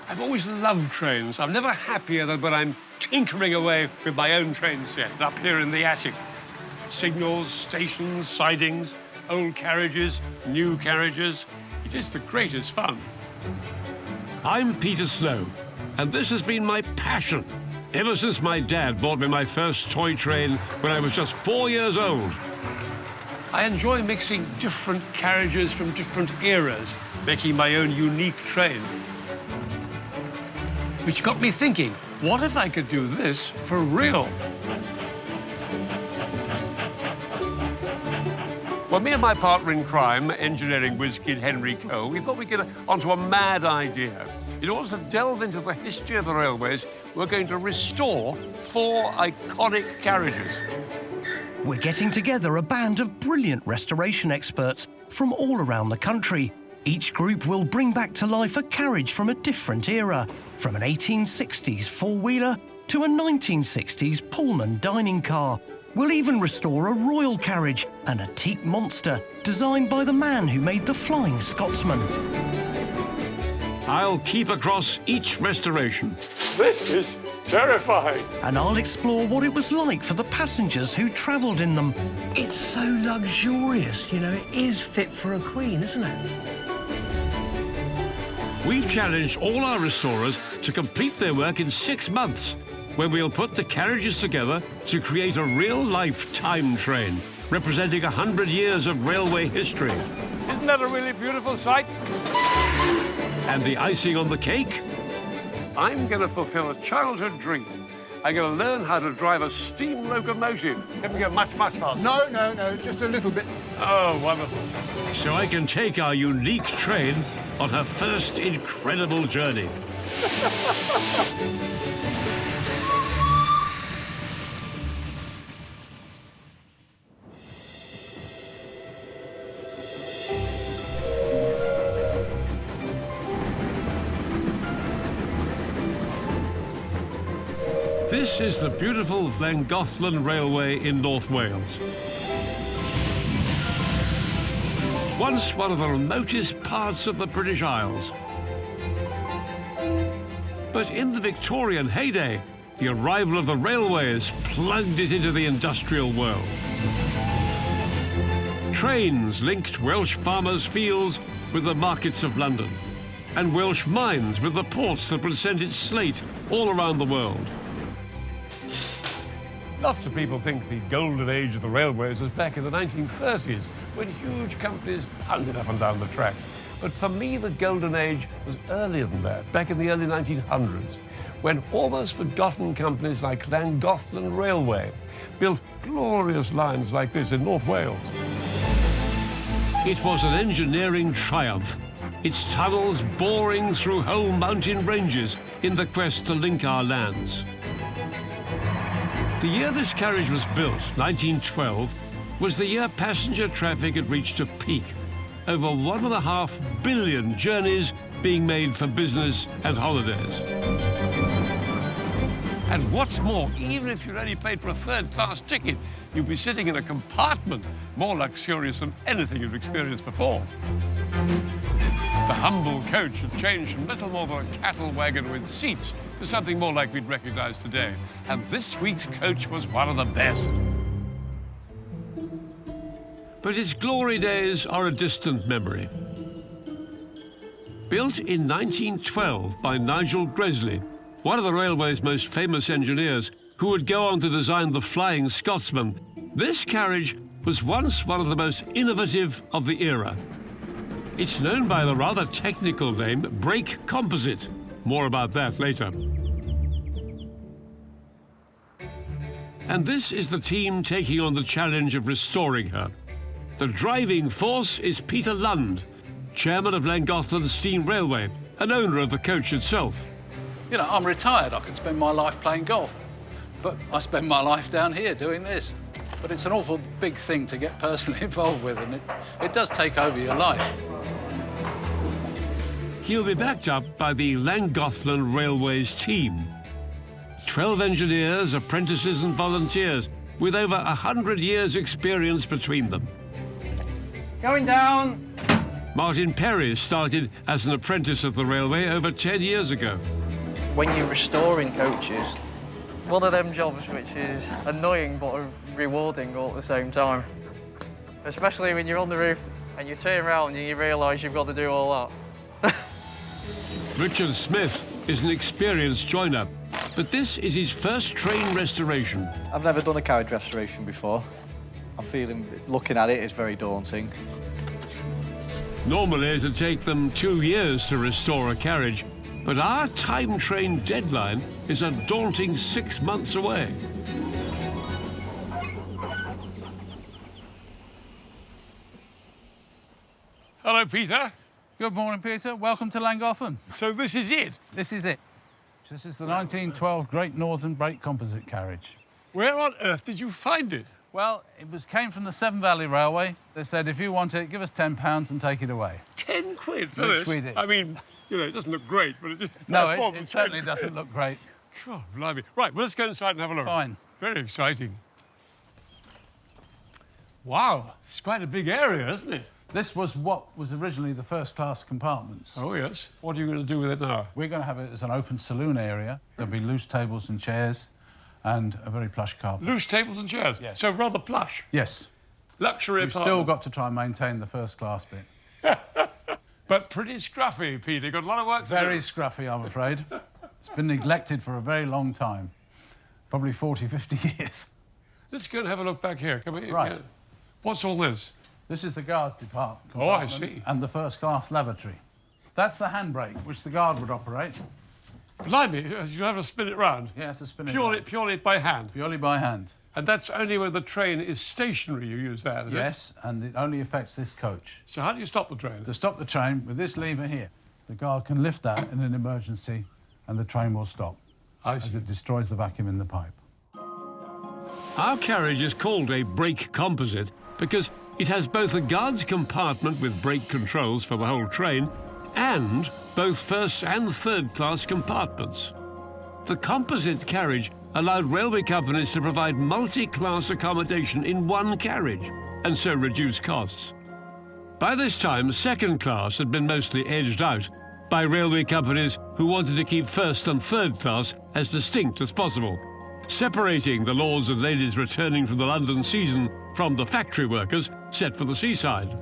I've always loved trains. I'm never happier than when I'm tinkering away with my own train set up here in the attic. Signals, stations, sidings, old carriages, new carriages. It is the greatest fun. I'm Peter Slow, and this has been my passion ever since my dad bought me my first toy train when I was just 4 years old. I enjoy mixing different carriages from different eras, making my own unique train. Which got me thinking, what if I could do this for real? Well, me and my partner in crime, engineering whiz kid Henry Coe, we thought we'd get onto a mad idea. In order to delve into the history of the railways, we're going to restore 4 iconic carriages. We're getting together a band of brilliant restoration experts from all around the country. Each group will bring back to life a carriage from a different era, from an 1860s four-wheeler to a 1960s Pullman dining car. We'll even restore a royal carriage and a teak monster designed by the man who made the Flying Scotsman. I'll keep across each restoration. This is terrifying. And I'll explore what it was like for the passengers who travelled in them. It's so luxurious, you know, it is fit for a queen, isn't it? We've challenged all our restorers to complete their work in 6 months, when we'll put the carriages together to create a real-life time train, representing 100 years of railway history. Isn't that a really beautiful sight? And the icing on the cake? I'm going to fulfill a childhood dream. I'm going to learn how to drive a steam locomotive. Can we go much, much faster? No, just a little bit. Oh, wonderful. So I can take our unique train on her first incredible journey. This is the beautiful Llangollen Railway in North Wales. Once one of the remotest parts of the British Isles. But in the Victorian heyday, the arrival of the railways plugged it into the industrial world. Trains linked Welsh farmers' fields with the markets of London, and Welsh mines with the ports that would send its slate all around the world. Lots of people think the golden age of the railways was back in the 1930s, when huge companies pounded up and down the tracks. But for me, the golden age was earlier than that, back in the early 1900s, when almost forgotten companies like Llangollen Railway built glorious lines like this in North Wales. It was an engineering triumph, its tunnels boring through whole mountain ranges in the quest to link our lands. The year this carriage was built, 1912, was the year passenger traffic had reached a peak. Over 1.5 billion journeys being made for business and holidays. And what's more, even if you'd only paid for a third-class ticket, you'd be sitting in a compartment more luxurious than anything you've experienced before. The humble coach had changed from little more than a cattle wagon with seats to something more like we'd recognize today. And this week's coach was one of the best. But its glory days are a distant memory. Built in 1912 by Nigel Gresley, one of the railway's most famous engineers, who would go on to design the Flying Scotsman, this carriage was once one of the most innovative of the era. It's known by the rather technical name Brake Composite. More about that later. And this is the team taking on the challenge of restoring her. The driving force is Peter Lund, chairman of Llangollen Steam Railway and owner of the coach itself. You know, I'm retired. I could spend my life playing golf, but I spend my life down here doing this. But it's an awful big thing to get personally involved with, and it does take over your life. He'll be backed up by the Llangollen Railways team. 12 engineers, apprentices and volunteers with over 100 years' experience between them. Going down. Martin Perry started as an apprentice at the railway over 10 years ago. When you're restoring coaches, one of them jobs which is annoying but rewarding all at the same time. Especially when you're on the roof and you turn around and you realise you've got to do all that. Richard Smith is an experienced joiner, but this is his first train restoration. I've never done a carriage restoration before. I'm feeling, looking at it, it's very daunting. Normally it'd take them 2 years to restore a carriage, but our time train deadline is a daunting 6 months away. Hello, Peter. Good morning, Peter. Welcome to Llangollen. So this is it? This is it. This is the 1912 Great Northern Brake Composite Carriage. Where on earth did you find it? Well, came from the Severn Valley Railway. They said, if you want it, give us £10 and take it away. 10 quid for Which this? we did. I mean, you know, it doesn't look great, but it just... No, it certainly doesn't look great. God, blimey. Right, well, let's go inside and have a look. Fine. Very exciting. Wow, it's quite a big area, isn't it? This was what was originally the first-class compartments. Oh, yes. What are you going to do with it now? We're going to have it as an open saloon area. There'll be loose tables and chairs and a very plush carpet. Loose tables and chairs? Yes. So rather plush? Yes. Luxury We've apartment? still got to try and maintain the first-class bit. But pretty scruffy, Peter. Got a lot of work to do. Very scruffy, I'm afraid. It's been neglected for a very long time. Probably 40, 50 years. Let's go and have a look back here. Come here. Right. Yeah. What's all this? This is the guards department. Oh, I see. And the first-class lavatory. That's the handbrake, which the guard would operate. Blimey, you have to spin it round? Yeah, it's a spinning Purely by hand? Purely by hand. And that's only when the train is stationary you use that, is it? Yes, and it only affects this coach. So how do you stop the train? To stop the train, with this lever here, the guard can lift that in an emergency and the train will stop. I As see. it destroys the vacuum in the pipe. Our carriage is called a brake composite because it has both a guard's compartment with brake controls for the whole train and both first and third class compartments. The composite carriage allowed railway companies to provide multi-class accommodation in one carriage and so reduce costs. By this time, second class had been mostly edged out by railway companies who wanted to keep first and third class as distinct as possible, separating the lords and ladies returning from the London season from the factory workers set for the seaside.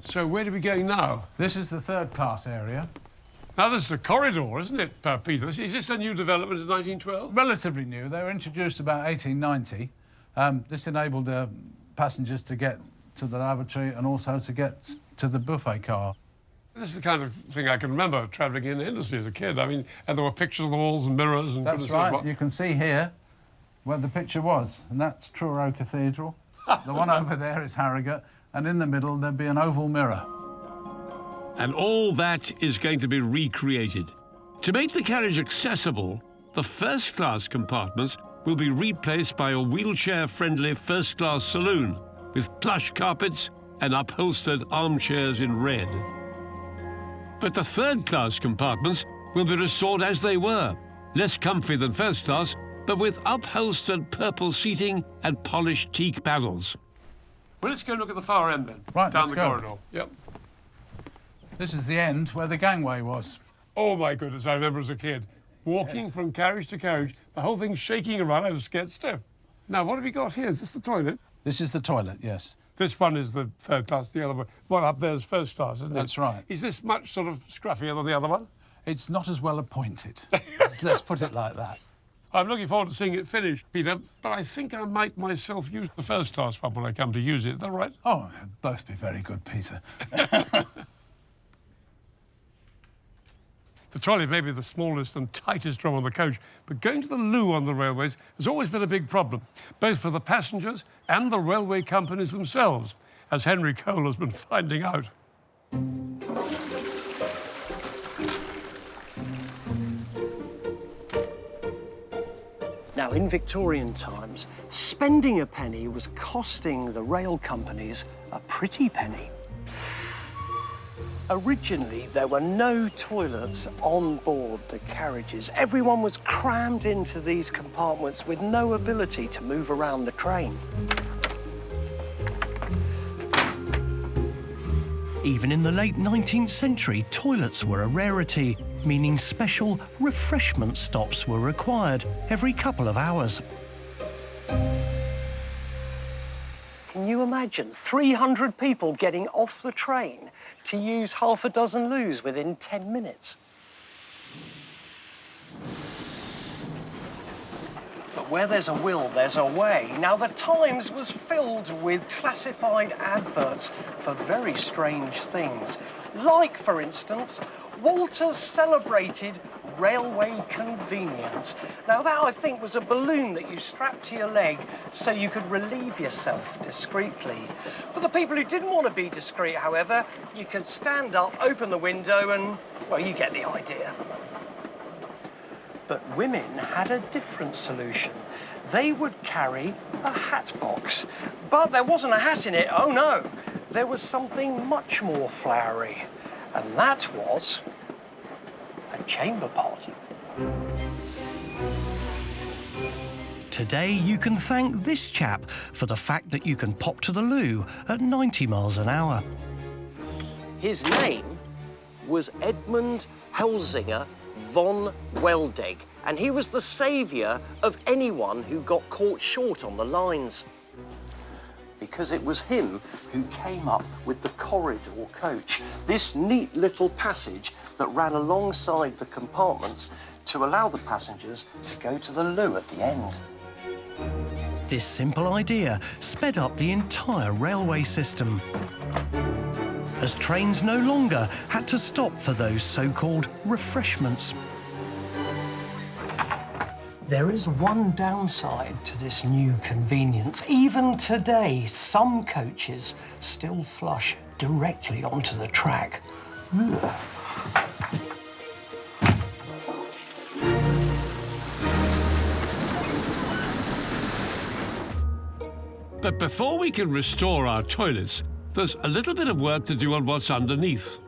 So where are we going now? This is the third-class area. Now, this is a corridor, isn't it, Peter? Is this a new development in 1912? Relatively new. They were introduced about 1890. This enabled passengers to get to the lavatory and also to get to the buffet car. This is the kind of thing I can remember travelling in the industry as a kid. I mean, and there were pictures on the walls and mirrors and... That's right. You can see here where the picture was, and that's Truro Cathedral. The one over there is Harrogate, and in the middle there'd be an oval mirror. And all that is going to be recreated. To make the carriage accessible, the first-class compartments will be replaced by a wheelchair-friendly first-class saloon with plush carpets and upholstered armchairs in red. But the third-class compartments will be restored as they were, less comfy than first class, but with upholstered purple seating and polished teak panels. Well, let's go look at the far end then. Right, down let's the go. corridor. Yep. This is the end where the gangway was. Oh, my goodness, I remember as a kid, walking from carriage to carriage, the whole thing shaking around. I was scared stiff. Now, what have we got here? Is this the toilet? This is the toilet, yes. This one is the third class, the other one up there is first class, isn't it? That's right. Is this much sort of scruffier than the other one? It's not as well appointed. Let's put it like that. I'm looking forward to seeing it finished, Peter, but I think I might myself use the first class one when I come to use it. Is that right? Oh, both be very good, Peter. The trolley may be the smallest and tightest room on the coach, but going to the loo on the railways has always been a big problem, both for the passengers and the railway companies themselves, as Henry Cole has been finding out. Now, in Victorian times, spending a penny was costing the rail companies a pretty penny. Originally, there were no toilets on board the carriages. Everyone was crammed into these compartments with no ability to move around the train. Even in the late 19th century, toilets were a rarity, meaning special refreshment stops were required every couple of hours. Can you imagine 300 people getting off the train to use half a dozen loos within 10 minutes? But where there's a will, there's a way. Now, the Times was filled with classified adverts for very strange things. Like, for instance, Walter's celebrated railway convenience. Now, that, I think, was a balloon that you strapped to your leg so you could relieve yourself discreetly. For the people who didn't want to be discreet, however, you could stand up, open the window and, well, you get the idea. But women had a different solution. They would carry a hat box. But there wasn't a hat in it, oh no. There was something much more flowery. And that was a chamber pot. Today you can thank this chap for the fact that you can pop to the loo at 90 miles an hour. His name was Edmund Helsinger von Weldegg, and he was the saviour of anyone who got caught short on the lines. Because it was him who came up with the corridor coach, this neat little passage that ran alongside the compartments to allow the passengers to go to the loo at the end. This simple idea sped up the entire railway system, as trains no longer had to stop for those so-called refreshments. There is one downside to this new convenience. Even today, some coaches still flush directly onto the track. Ugh. But before we can restore our toilets, there's a little bit of work to do on what's underneath.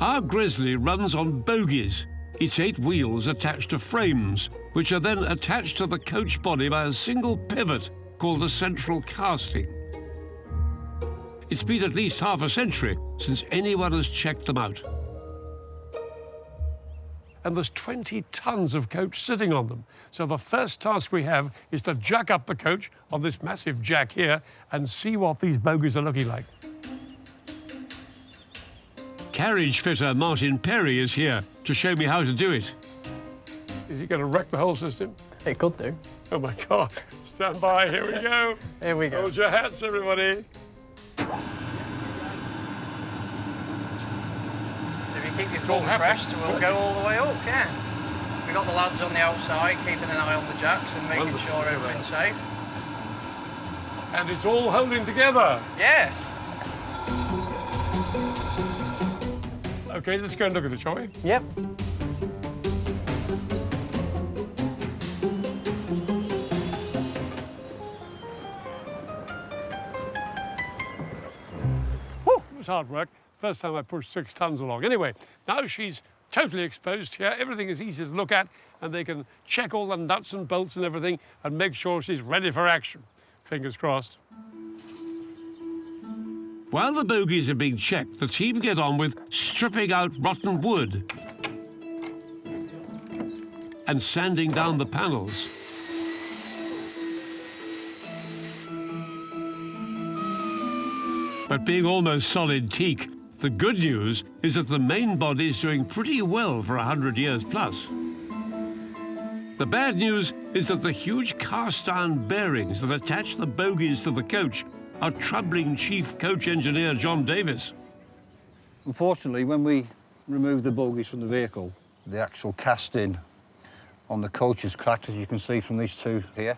Our Grizzly runs on bogies, its 8 wheels attached to frames, which are then attached to the coach body by a single pivot called the central casting. It's been at least half a century since anyone has checked them out. And there's 20 tons of coach sitting on them. So the first task we have is to jack up the coach on this massive jack here and see what these bogies are looking like. Carriage fitter Martin Perry is here to show me how to do it. Is he going to wreck the whole system? It could do. Oh my God, stand by, here we go. Here we go. Hold your hats, everybody. If you keep your foot fresh, we'll go all the way up, yeah. We've got the lads on the outside keeping an eye on the jacks and making sure everything's safe. And it's all holding together. Yes. Okay, let's go and look at it, shall we? Yep. Whew, it was hard work. First time I pushed 6 tons along. Anyway, now she's totally exposed here. Everything is easy to look at, and they can check all the nuts and bolts and everything and make sure she's ready for action. Fingers crossed. While the bogies are being checked, the team get on with stripping out rotten wood and sanding down the panels. But being almost solid teak, the good news is that the main body is doing pretty well for 100 years plus. The bad news is that the huge cast-iron bearings that attach the bogies to the coach are troubling Chief Coach Engineer John Davis. Unfortunately, when we remove the bogies from the vehicle, the actual casting on the coach is cracked, as you can see from these two here.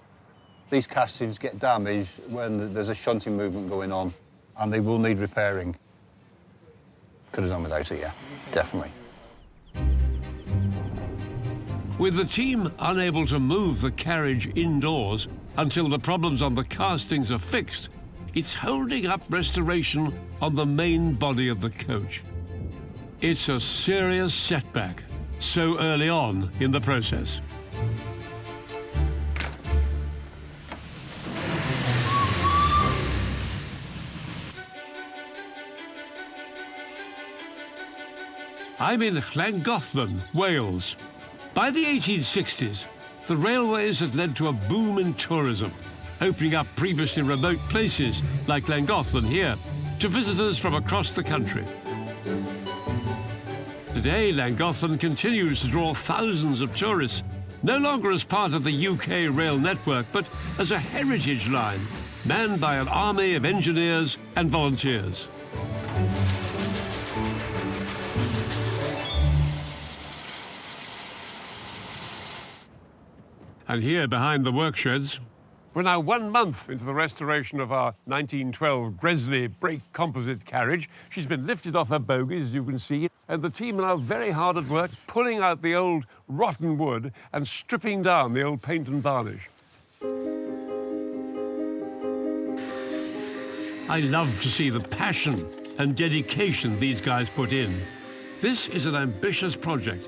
These castings get damaged when there's a shunting movement going on, and they will need repairing. Could have done without it, yeah, definitely. With the team unable to move the carriage indoors until the problems on the castings are fixed, it's holding up restoration on the main body of the coach. It's a serious setback so early on in the process. I'm in Llangollen, Wales. By the 1860s, the railways had led to a boom in tourism, opening up previously remote places like Llangollen here to visitors from across the country. Today, Llangollen continues to draw thousands of tourists, no longer as part of the UK rail network, but as a heritage line, manned by an army of engineers and volunteers. And here behind the worksheds, we're now 1 month into the restoration of our 1912 Gresley Brake Composite Carriage. She's been lifted off her bogies, as you can see, and the team are now very hard at work, pulling out the old rotten wood and stripping down the old paint and varnish. I love to see the passion and dedication these guys put in. This is an ambitious project.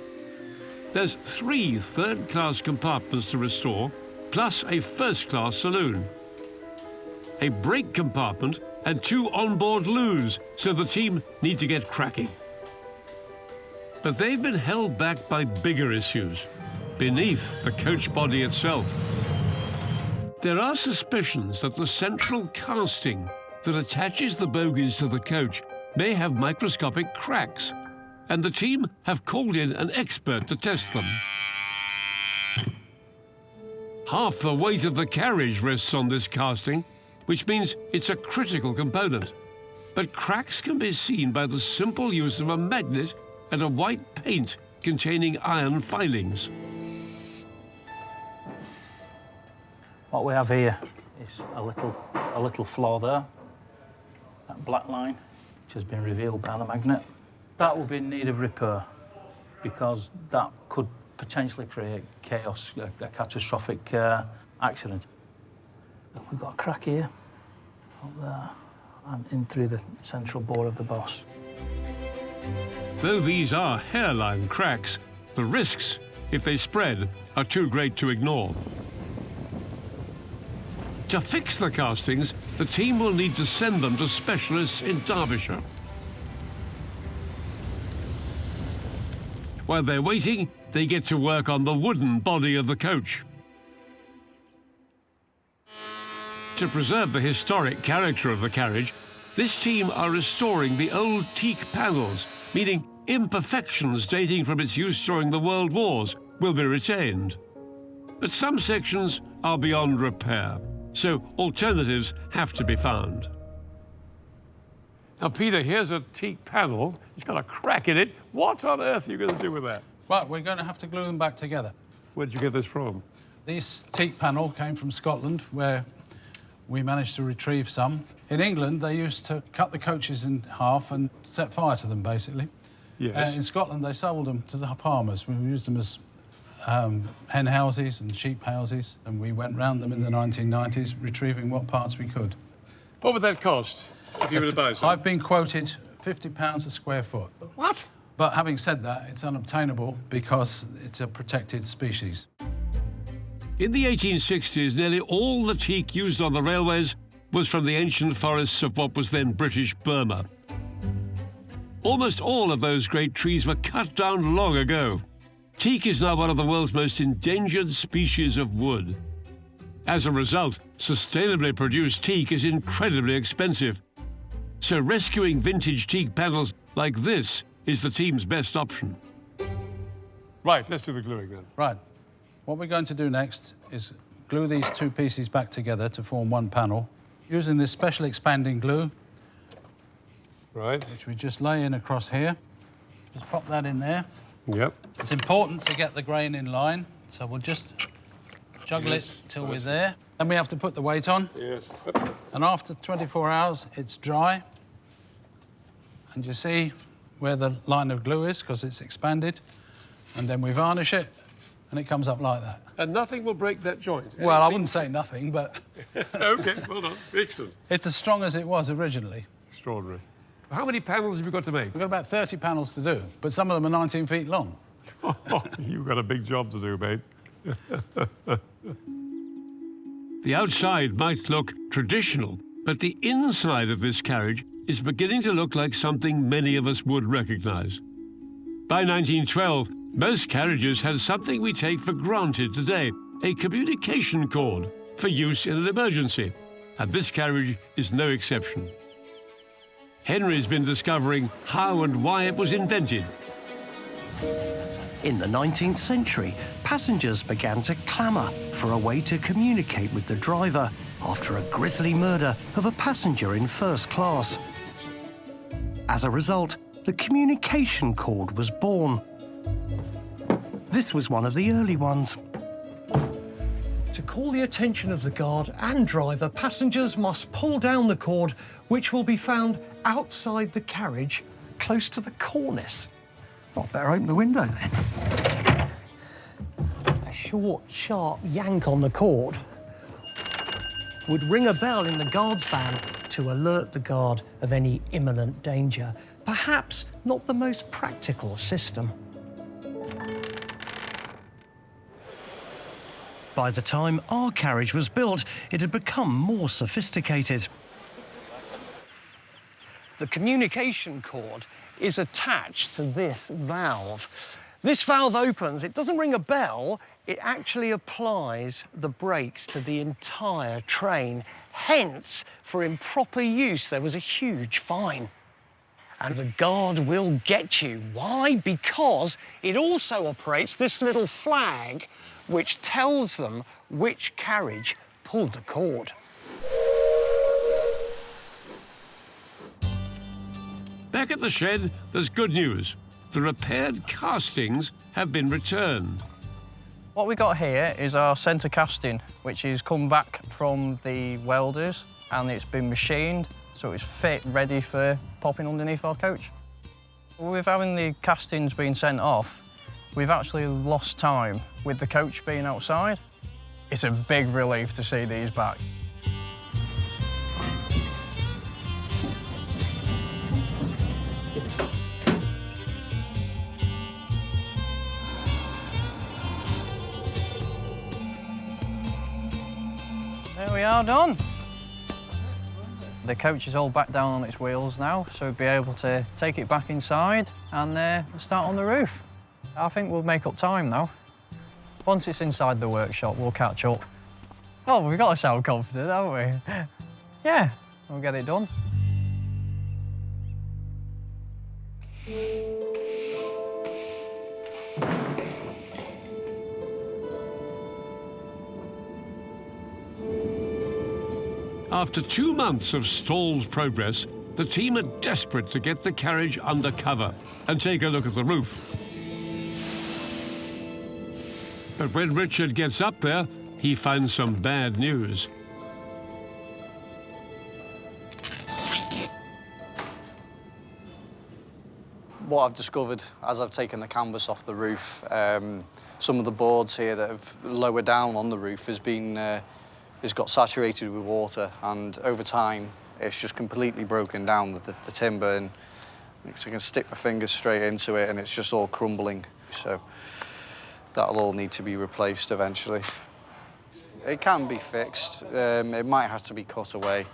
There's 3 third-class compartments to restore, plus a first-class saloon, a brake compartment and 2 onboard loos, so the team need to get cracking. But they've been held back by bigger issues, beneath the coach body itself. There are suspicions that the central casting that attaches the bogies to the coach may have microscopic cracks, and the team have called in an expert to test them. Half the weight of the carriage rests on this casting, which means it's a critical component. But cracks can be seen by the simple use of a magnet and a white paint containing iron filings. What we have here is a little flaw there, that black line, which has been revealed by the magnet. That will be in need of repair because that could potentially create chaos, a catastrophic accident. We've got a crack here, up there, and in through the central bore of the boss. Though these are hairline cracks, the risks, if they spread, are too great to ignore. To fix the castings, the team will need to send them to specialists in Derbyshire. While they're waiting, they get to work on the wooden body of the coach. To preserve the historic character of the carriage, this team are restoring the old teak panels, meaning imperfections dating from its use during the World Wars will be retained. But some sections are beyond repair, so alternatives have to be found. Now, Peter, here's a teak panel. It's got a crack in it. What on earth are you going to do with that? Well, we're going to have to glue them back together. Where'd you get this from? This teak panel came from Scotland, where we managed to retrieve some. In England, they used to cut the coaches in half and set fire to them, basically. Yes. In Scotland, they sold them to the farmers. We used them as hen houses and sheep houses, and we went round them in the 1990s, retrieving what parts we could. What would that cost if you were to buy some? I've been quoted £50 a square foot. What? But having said that, it's unobtainable because it's a protected species. In the 1860s, nearly all the teak used on the railways was from the ancient forests of what was then British Burma. Almost all of those great trees were cut down long ago. Teak is now one of the world's most endangered species of wood. As a result, sustainably produced teak is incredibly expensive. So rescuing vintage teak panels like this is the team's best option. Right, let's do the gluing then. Right. What we're going to do next is glue these 2 pieces back together to form one panel using this special expanding glue. Right. Which we just lay in across here. Just pop that in there. Yep. It's important to get the grain in line, so we'll just juggle it till we're there. Then we have to put the weight on. Yes. And after 24 hours, it's dry. And you see where the line of glue is, because it's expanded. And then we varnish it, and it comes up like that. And nothing will break that joint? Well, I wouldn't say nothing, but... OK, well done. Excellent. It's as strong as it was originally. Extraordinary. How many panels have you got to make? We've got about 30 panels to do, but some of them are 19 feet long. You've got a big job to do, mate. The outside might look traditional, but the inside of this carriage is beginning to look like something many of us would recognise. By 1912, most carriages had something we take for granted today, a communication cord for use in an emergency, and this carriage is no exception. Henry's been discovering how and why it was invented. In the 19th century, passengers began to clamour for a way to communicate with the driver after a grisly murder of a passenger in first class. As a result, the communication cord was born. This was one of the early ones. To call the attention of the guard and driver, passengers must pull down the cord, which will be found outside the carriage, close to the cornice. I'd better open the window then. A short, sharp yank on the cord would ring a bell in the guard's van to alert the guard of any imminent danger. Perhaps not the most practical system. By the time our carriage was built, it had become more sophisticated. The communication cord is attached to this valve. This valve opens, it doesn't ring a bell, it actually applies the brakes to the entire train. Hence, for improper use, there was a huge fine. And the guard will get you. Why? Because it also operates this little flag which tells them which carriage pulled the cord. Back at the shed, there's good news. The repaired castings have been returned. What we got here is our centre casting, which is come back from the welders, and it's been machined, so it's fit, ready for popping underneath our coach. With having the castings being sent off, we've actually lost time with the coach being outside. It's a big relief to see these back. There we are, done. The coach is all back down on its wheels now, so we'll be able to take it back inside and start on the roof. I think we'll make up time now. Once it's inside the workshop, we'll catch up. Oh, we've got to sound confident, haven't we? Yeah, we'll get it done. After 2 months of stalled progress, the team are desperate to get the carriage under cover and take a look at the roof. But when Richard gets up there, he finds some bad news. What I've discovered as I've taken the canvas off the roof, some of the boards here that have lower down on the roof has got saturated with water, and over time it's just completely broken down the timber, and so I can stick my fingers straight into it and it's just all crumbling. So that'll all need to be replaced eventually. It can be fixed. It might have to be cut away.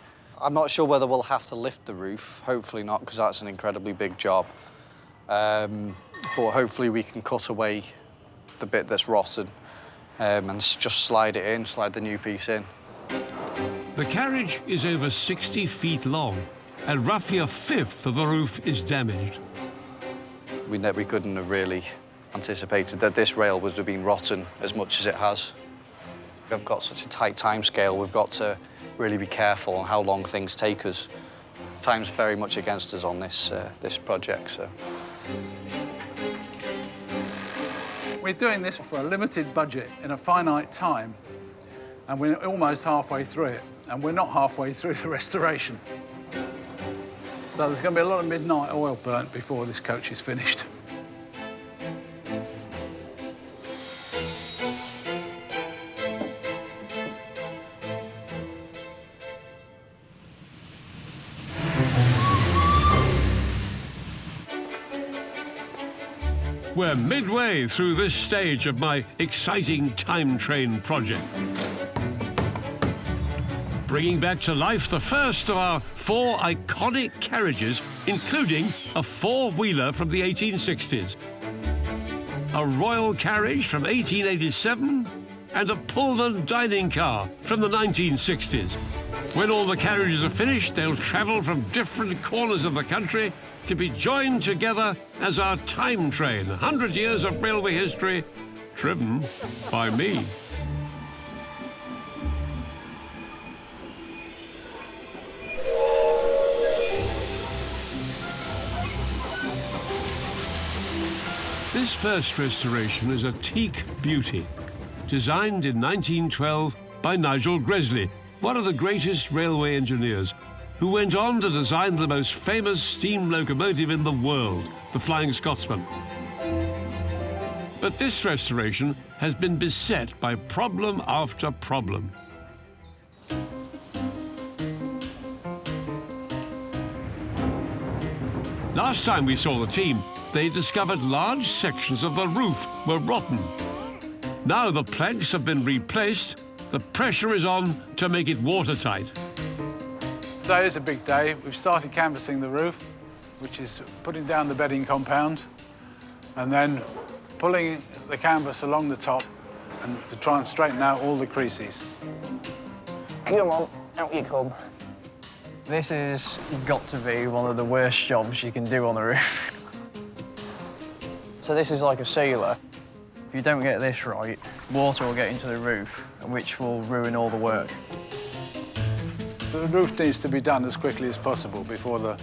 I'm not sure whether we'll have to lift the roof. Hopefully not, because that's an incredibly big job. But hopefully we can cut away the bit that's rotten and just slide it in, slide the new piece in. The carriage is over 60 feet long, and roughly a fifth of the roof is damaged. We couldn't have really anticipated that this rail would have been rotten as much as it has. We've got such a tight time scale, we've got to really be careful on how long things take us. Time's very much against us on this project, so. We're doing this for a limited budget in a finite time, and we're almost halfway through it, and we're not halfway through the restoration. So there's going to be a lot of midnight oil burnt before this coach is finished. We're midway through this stage of my exciting time train project. Bringing back to life the first of our 4 iconic carriages, including a 4-wheeler from the 1860s. a royal carriage from 1887, and a Pullman dining car from the 1960s. When all the carriages are finished, they'll travel from different corners of the country to be joined together as our time train. 100 years of railway history, driven by me. This first restoration is a teak beauty, designed in 1912 by Nigel Gresley, one of the greatest railway engineers, who went on to design the most famous steam locomotive in the world, the Flying Scotsman. But this restoration has been beset by problem after problem. Last time we saw the team, they discovered large sections of the roof were rotten. Now the planks have been replaced, the pressure is on to make it watertight. Today is a big day. We've started canvassing the roof, which is putting down the bedding compound and then pulling the canvas along the top and to try and straighten out all the creases. Come on, out you come. This has got to be one of the worst jobs you can do on the roof. So this is like a sealer. If you don't get this right, water will get into the roof, which will ruin all the work. The roof needs to be done as quickly as possible before the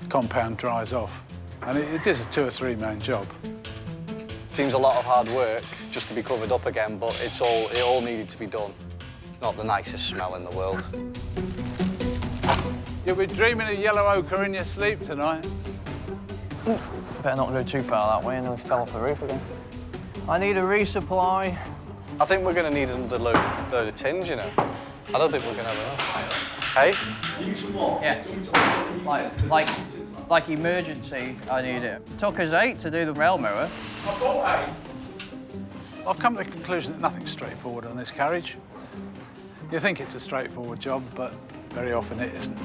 compound dries off. And it is a 2 or 3 man job. Seems a lot of hard work just to be covered up again, but it all needed to be done. Not the nicest smell in the world. You'll be dreaming of yellow ochre in your sleep tonight. Better not go too far that way and then we fell off the roof again. I need a resupply. I think we're going to need another load of tins, you know. I don't think we're going to have enough. Hey? You need some more? Yeah. Like emergency, I need it. Took us 8 to do the rail mirror. I've got 8. I've come to the conclusion that nothing's straightforward on this carriage. You think it's a straightforward job, but very often it isn't.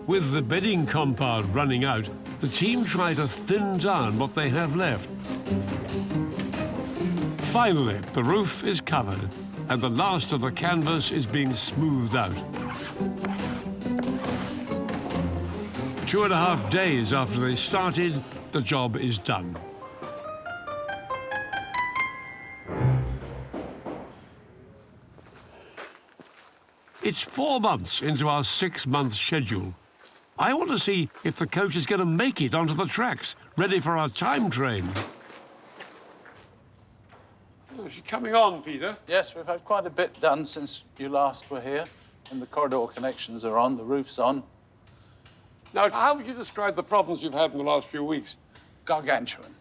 With the bedding compound running out, the team try to thin down what they have left. Finally, the roof is covered, and the last of the canvas is being smoothed out. 2.5 days after they started, the job is done. It's 4 months into our 6-month schedule. I want to see if the coach is going to make it onto the tracks, ready for our time train. Oh, is she coming on, Peter? Yes, we've had quite a bit done since you last were here. And the corridor connections are on, the roof's on. Now, how would you describe the problems you've had in the last few weeks? Gargantuan.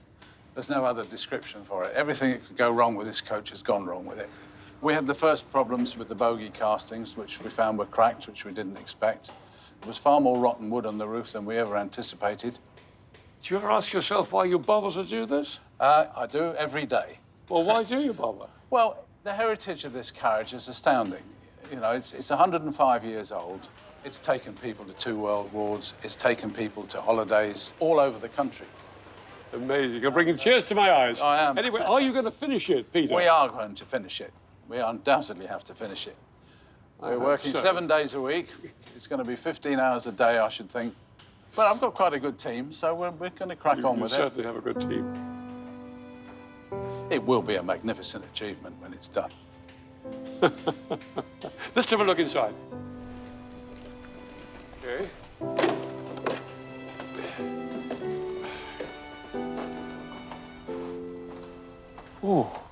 There's no other description for it. Everything that could go wrong with this coach has gone wrong with it. We had the first problems with the bogie castings, which we found were cracked, which we didn't expect. There was far more rotten wood on the roof than we ever anticipated. Do you ever ask yourself why you bother to do this? I do every day. Well, why do you bother? Well, the heritage of this carriage is astounding. You know, it's 105 years old. It's taken people to 2 world wars. It's taken people to holidays all over the country. Amazing. You're bringing tears to my eyes. I am. Anyway, are you going to finish it, Peter? We are going to finish it. We undoubtedly have to finish it. We're working so. 7 days a week. It's going to be 15 hours a day, I should think. But I've got quite a good team, so we're going to crack on with it. You certainly have a good team. It will be a magnificent achievement when it's done. Let's have a look inside. Okay. Oh,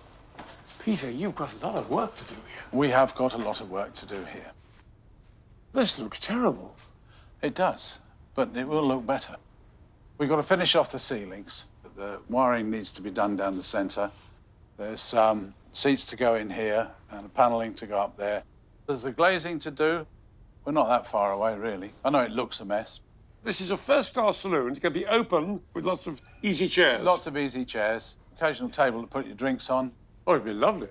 Peter, you've got a lot of work to do here. We have got a lot of work to do here. This looks terrible. It does, but it will look better. We've got to finish off the ceilings. The wiring needs to be done down the centre. There's seats to go in here and panelling to go up there. There's the glazing to do. We're not that far away, really. I know it looks a mess. This is a first-class saloon. It's going to be open with lots of easy chairs. Lots of easy chairs, occasional table to put your drinks on. Oh, it'd be lovely.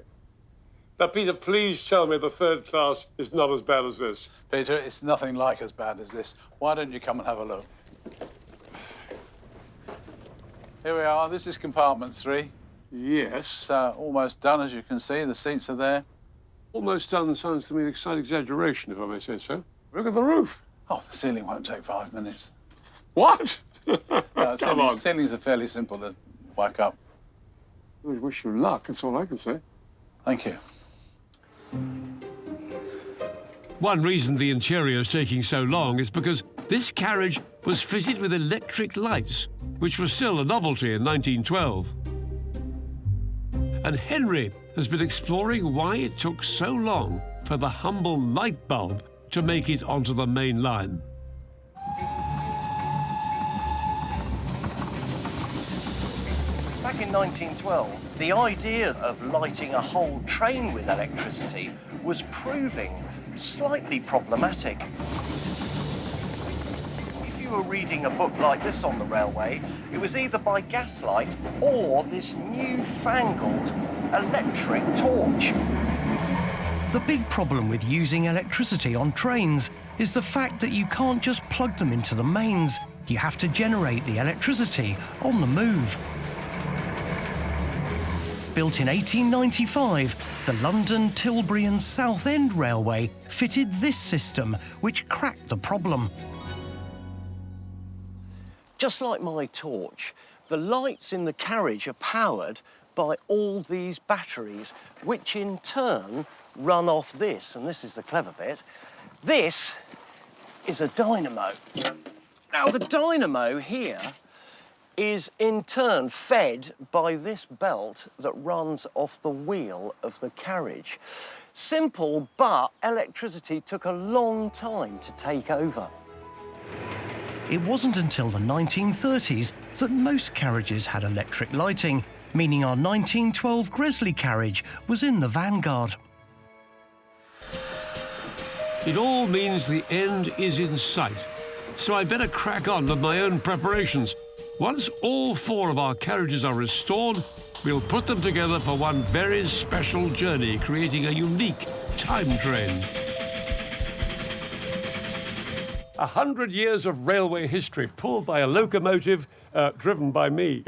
Now, Peter, please tell me the third class is not as bad as this. Peter, it's nothing like as bad as this. Why don't you come and have a look? Here we are. This is compartment 3. Yes. It's almost done, as you can see. The seats are there. Almost done sounds to me a slight exaggeration, if I may say so. Look at the roof. Oh, the ceiling won't take 5 minutes. What? Come on. Ceilings are fairly simple to whack up. I wish you luck, that's all I can say. Thank you. One reason the interior is taking so long is because this carriage was fitted with electric lights, which was still a novelty in 1912. And Henry has been exploring why it took so long for the humble light bulb to make it onto the main line. Back in 1912, the idea of lighting a whole train with electricity was proving slightly problematic. If you were reading a book like this on the railway, it was either by gaslight or this newfangled electric torch. The big problem with using electricity on trains is the fact that you can't just plug them into the mains. You have to generate the electricity on the move. Built in 1895, the London, Tilbury and Southend Railway fitted this system, which cracked the problem. Just like my torch, the lights in the carriage are powered by all these batteries, which in turn run off this, and this is the clever bit. This is a dynamo. Now, the dynamo here is in turn fed by this belt that runs off the wheel of the carriage. Simple, but electricity took a long time to take over. It wasn't until the 1930s that most carriages had electric lighting, meaning our 1912 Gresley carriage was in the vanguard. It all means the end is in sight, so I'd better crack on with my own preparations. Once all 4 of our carriages are restored, we'll put them together for one very special journey, creating a unique time train. 100 years of railway history, pulled by a locomotive driven by me.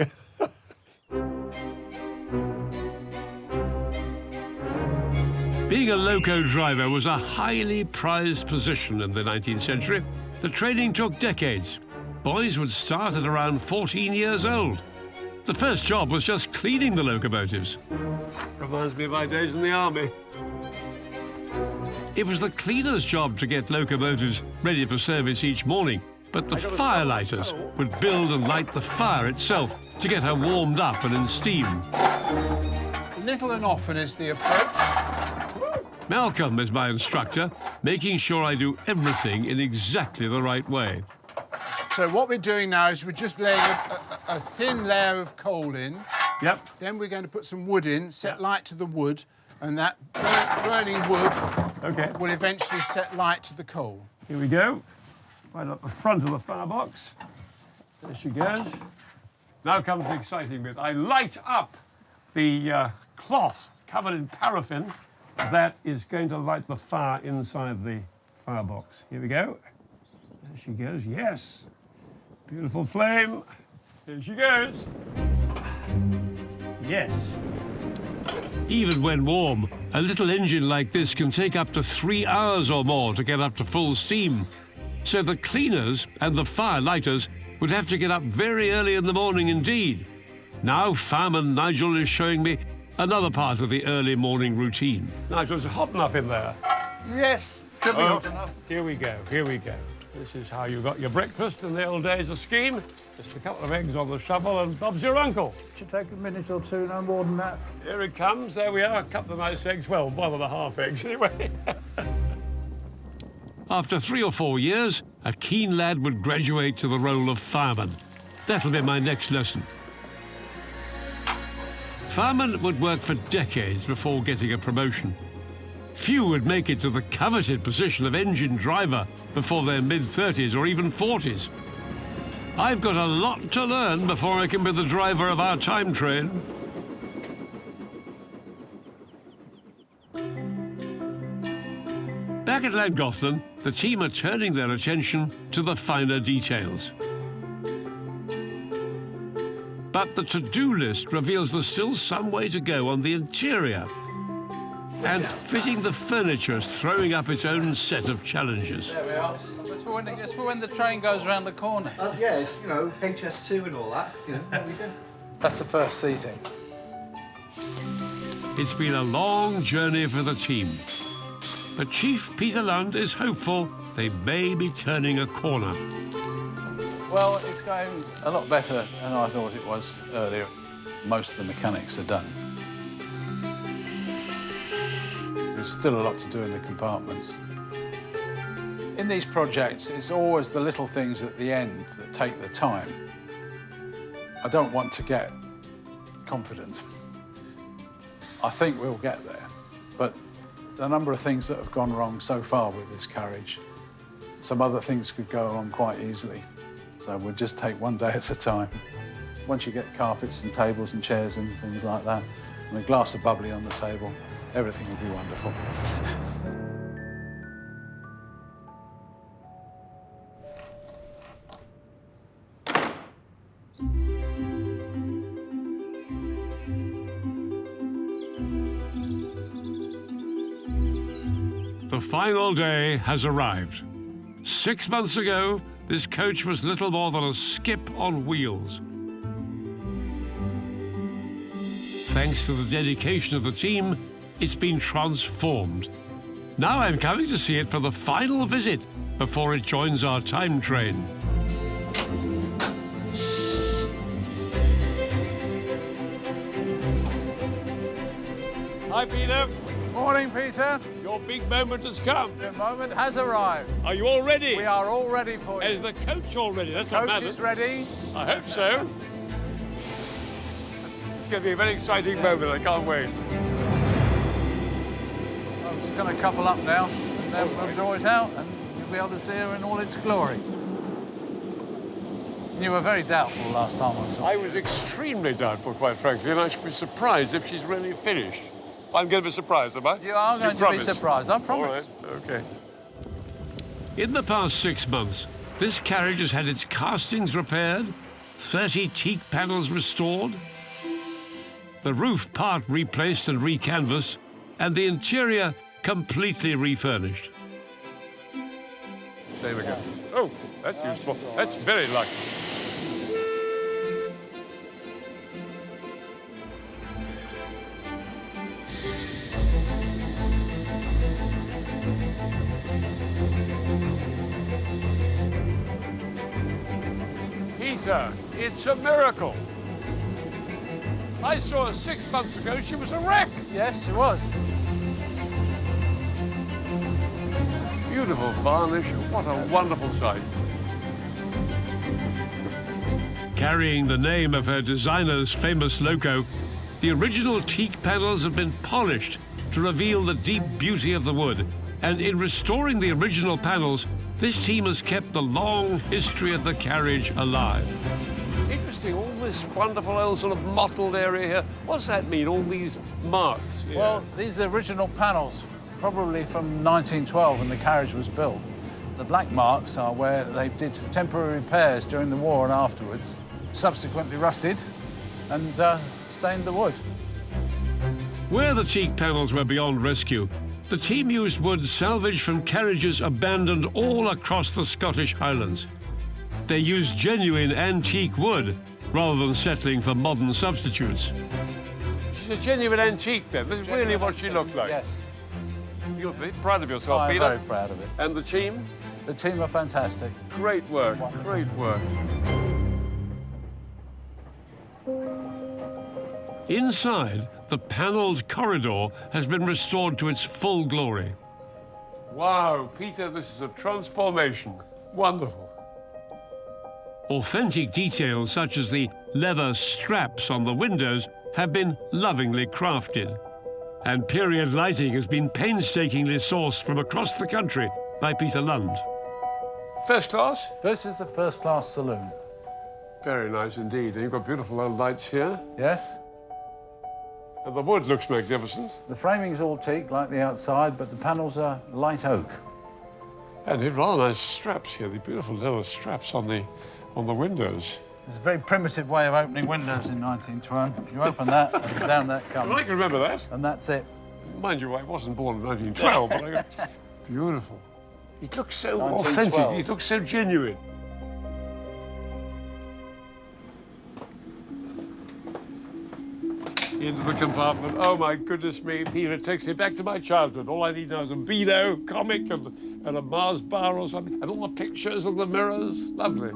Being a loco driver was a highly prized position in the 19th century. The training took decades. Boys would start at around 14 years old. The first job was just cleaning the locomotives. Reminds me of my days in the army. It was the cleaner's job to get locomotives ready for service each morning, but the firelighters would build and light the fire itself to get her warmed up and in steam. Little and often is the approach. Malcolm is my instructor, making sure I do everything in exactly the right way. So what we're doing now is we're just laying a thin layer of coal in. Yep. Then we're going to put some wood in, set light to the wood, and that burning wood will eventually set light to the coal. Here we go. Right up the front of the firebox. There she goes. Now comes the exciting bit. I light up the cloth covered in paraffin. That is going to light the fire inside the firebox. Here we go. There she goes. Yes. Beautiful flame. Here she goes. Yes. Even when warm, a little engine like this can take up to 3 hours or more to get up to full steam. So the cleaners and the fire lighters would have to get up very early in the morning indeed. Now Fireman Nigel is showing me another part of the early morning routine. Nigel, is it hot enough in there? Yes, should be hot enough. Here we go, here we go. This is how you got your breakfast in the old days of scheme. Just a couple of eggs on the shovel and Bob's your uncle. Should take a minute or two, no more than that. Here it comes, there we are, a couple of nice eggs. Well, 1.5 eggs anyway. After 3 or 4 years, a keen lad would graduate to the role of fireman. That'll be my next lesson. Firemen would work for decades before getting a promotion. Few would make it to the coveted position of engine driver before their mid-30s or even 40s. I've got a lot to learn before I can be the driver of our time train. Back at Llangollen, the team are turning their attention to the finer details. But the to-do list reveals there's still some way to go on the interior. And fitting the furniture is throwing up its own set of challenges. There we are. That's for when the train goes around the corner. Yeah, it's, you know, HS2 and all that. You know, what we do. That's the first seating. It's been a long journey for the team. But Chief Peter Lund is hopeful they may be turning a corner. Well, it's going a lot better than I thought it was earlier. Most of the mechanics are done. There's still a lot to do in the compartments. In these projects, it's always the little things at the end that take the time. I don't want to get confident. I think we'll get there, but the number of things that have gone wrong so far with this carriage, some other things could go wrong quite easily. So we'll just take one day at a time. Once you get carpets and tables and chairs and things like that, and a glass of bubbly on the table, everything will be wonderful. The final day has arrived. 6 months ago, this coach was little more than a skip on wheels. Thanks to the dedication of the team, it's been transformed. Now I'm coming to see it for the final visit before it joins our time train. Hi, Peter. Morning, Peter. Your big moment has come. The moment has arrived. Are you all ready? We are all ready for you. Is the coach all ready? That's what Coach matters. is ready. I hope so. It's going to be a very exciting moment. I can't wait. I'm just going to couple up now, and then we'll draw it out, and you'll be able to see her in all its glory. You were very doubtful last time I saw you. I was extremely doubtful, quite frankly, and I should be surprised if she's really finished. I'm going to be surprised, am I? You are going to be surprised, I promise. All right, OK. In the past 6 months, this carriage has had its castings repaired, 30 teak panels restored, the roof part replaced and recanvassed, and the interior completely refurnished. There we go. Oh, that's useful. That's very lucky. Peter, it's a miracle. I saw her 6 months ago. She was a wreck. Yes, it was. Beautiful varnish. What a wonderful sight. Carrying the name of her designer's famous logo, the original teak panels have been polished to reveal the deep beauty of the wood. And in restoring the original panels, this team has kept the long history of the carriage alive. Interesting, all this wonderful old sort of mottled area here. What's that mean, all these marks? Yeah. Well, these are the original panels, probably from 1912 when the carriage was built. The black marks are where they did temporary repairs during the war and afterwards, subsequently rusted and stained the wood. Where the teak panels were beyond rescue, the team used wood salvaged from carriages abandoned all across the Scottish Highlands. They used genuine antique wood rather than settling for modern substitutes. She's a genuine antique, then. This is really what she looked like. Yes. You're proud of yourself, I'm Peter. very proud of it. And the team? The team are fantastic. Great work, great work. Inside, the panelled corridor has been restored to its full glory. Wow, Peter, this is a transformation. Wonderful. Authentic details such as the leather straps on the windows have been lovingly crafted. And period lighting has been painstakingly sourced from across the country by Peter Lund. First class? This is the first-class saloon. Very nice indeed. And you've got beautiful old lights here. Yes. And the wood looks magnificent. The framing's all teak like the outside, but the panels are light oak. And rather nice straps here, the beautiful little straps on the windows. It's a very primitive way of opening windows in 1912. You open that, and down that comes. Well, I can remember that. And that's it. Mind you, I wasn't born in 1912, but beautiful. It looks so 1912. authentic. It looks so genuine. Into the compartment. Oh, my goodness me, Peter, it takes me back to my childhood. All I need now is a Beano comic and a Mars bar or something, and all the pictures and the mirrors. Lovely.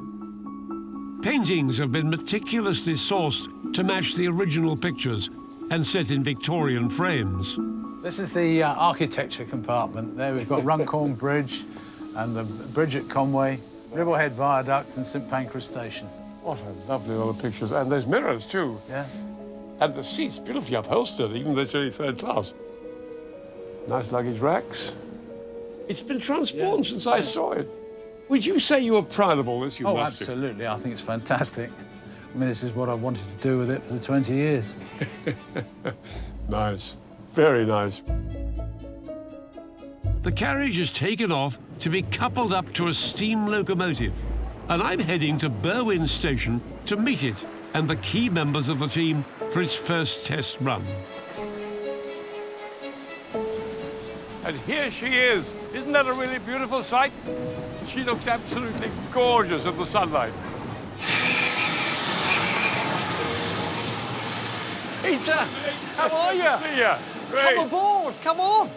Paintings have been meticulously sourced to match the original pictures and set in Victorian frames. This is the architecture compartment. There we've got Runcorn Bridge and the bridge at Conway, Ribblehead Viaduct and St Pancras Station. What a lovely lot of pictures. And there's mirrors, too. Yeah. And the seats beautifully upholstered, even though it's only third class. Nice luggage racks. It's been transformed since I saw it. Would you say you were proud of all this? You Oh, must be. absolutely. I think it's fantastic. I mean, this is what I wanted to do with it for the 20 years. Nice. Very nice. The carriage is taken off to be coupled up to a steam locomotive. And I'm heading to Berwyn Station to meet it and the key members of the team for its first test run. And here she is. Isn't that a really beautiful sight? She looks absolutely gorgeous in the sunlight. Peter, how are you? See ya. Great. Come aboard, come on.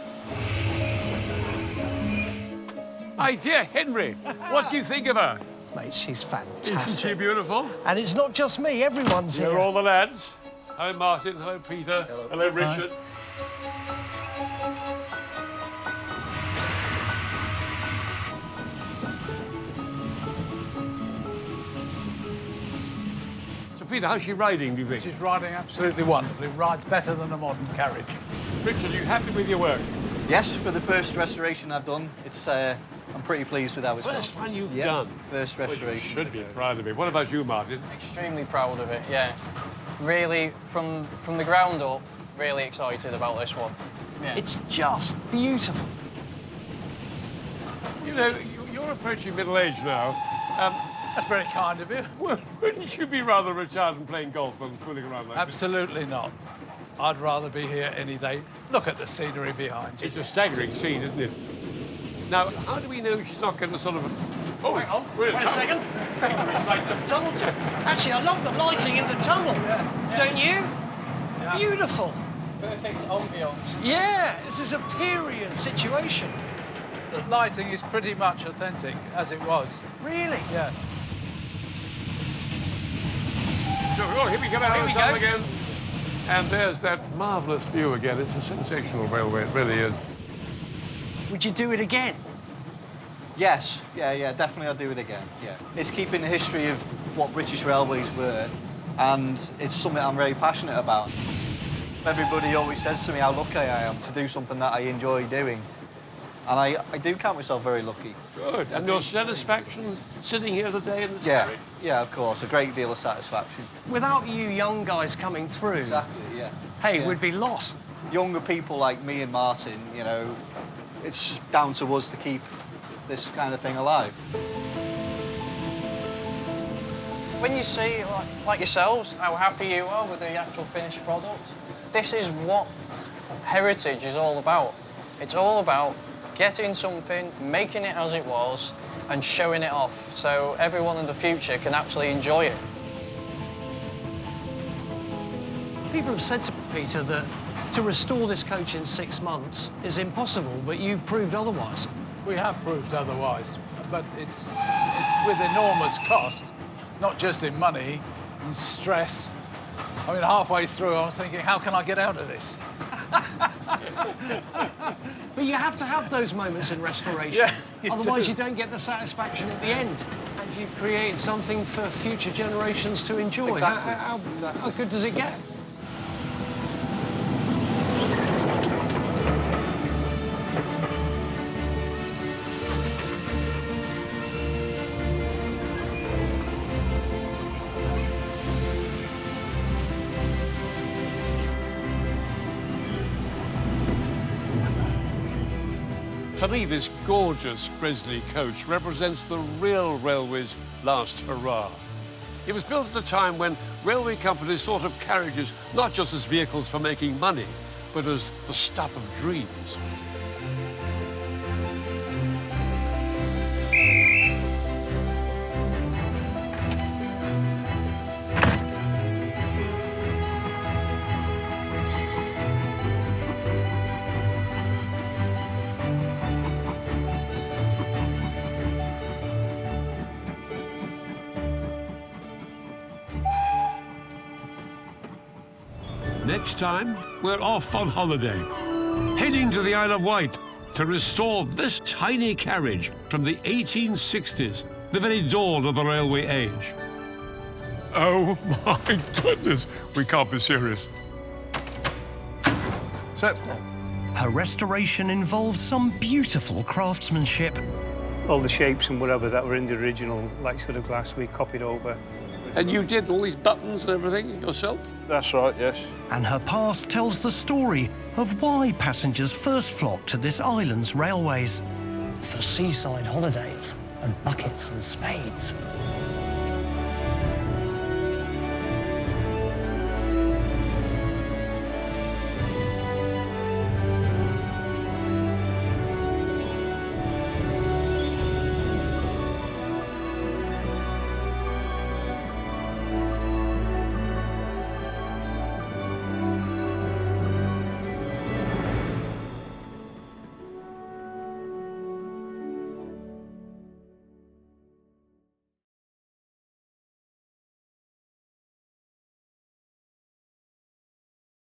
My dear Henry, what do you think of her? Mate, she's fantastic. Isn't she beautiful? And it's not just me, everyone's Here here. are all the lads. Hello, Martin. Hello, Peter. Hello, Richard. So, Peter, how's she riding, do you think? She's riding absolutely wonderfully. Rides better than a modern carriage. Richard, are you happy with your work? Yes, for the first restoration I've done, it's I'm pretty pleased with how it's First gone. one you've Yeah, done. First Well, you restoration. should be proud of me. What about you, Martin? Extremely proud of it, yeah. Really, from the ground up, really excited about this one. Yeah. It's just beautiful. You know, you're approaching middle age now. That's very kind of you. Wouldn't you be rather retired and playing golf and fooling around like this? Absolutely not. I'd rather be here any day. Look at the scenery behind you. It's a staggering scene, isn't it? Now, how do we know she's not going to sort of... Oh, Hang on, wait a second. Tunnel tip. Actually, I love the lighting in the tunnel. Don't you? Yeah. Beautiful. Perfect ambiance. Yeah, this is a period situation. This lighting is pretty much authentic, as it was. Really? Yeah. So, oh, here we come out Here of we the tunnel go. again. And there's that marvellous view again. It's a sensational railway, it really is. Would you do it again? Yes, yeah, definitely I'll do it again, yeah. It's keeping the history of what British Railways were, and it's something I'm very passionate about. Everybody always says to me how lucky I am to do something that I enjoy doing. And I do count myself very lucky. Good. And your satisfaction sitting here today in this Yeah, carriage? yeah, of course, a great deal of satisfaction. Without you young guys coming through, Exactly, yeah. hey, Yeah. we'd be lost. Younger people like me and Martin, you know, it's down to us to keep this kind of thing alive. When you see, like yourselves, how happy you are with the actual finished product, this is what heritage is all about. It's all about getting something, making it as it was, and showing it off so everyone in the future can actually enjoy it. People have said to Peter that to restore this coach in 6 months is impossible, but you've proved otherwise. We have proved otherwise, but it's with enormous cost, not just in money, in stress. I mean, halfway through, I was thinking, how can I get out of this? But you have to have those moments in restoration. Yeah, you Otherwise, do. you don't get the satisfaction at the end. And you've created something for future generations to enjoy. Exactly. How good does it get? For me, this gorgeous Grizzly coach represents the real railway's last hurrah. It was built at a time when railway companies thought of carriages not just as vehicles for making money, but as the stuff of dreams. Next time, we're off on holiday, heading to the Isle of Wight to restore this tiny carriage from the 1860s, the very dawn of the railway age. Oh, my goodness, we can't be serious. So, Her restoration involves some beautiful craftsmanship. All the shapes and whatever that were in the original, like sort of glass, we copied over. And you did all these buttons and everything yourself? that's right, yes. And her past tells the story of why passengers first flocked to this island's railways. For seaside holidays and buckets and spades.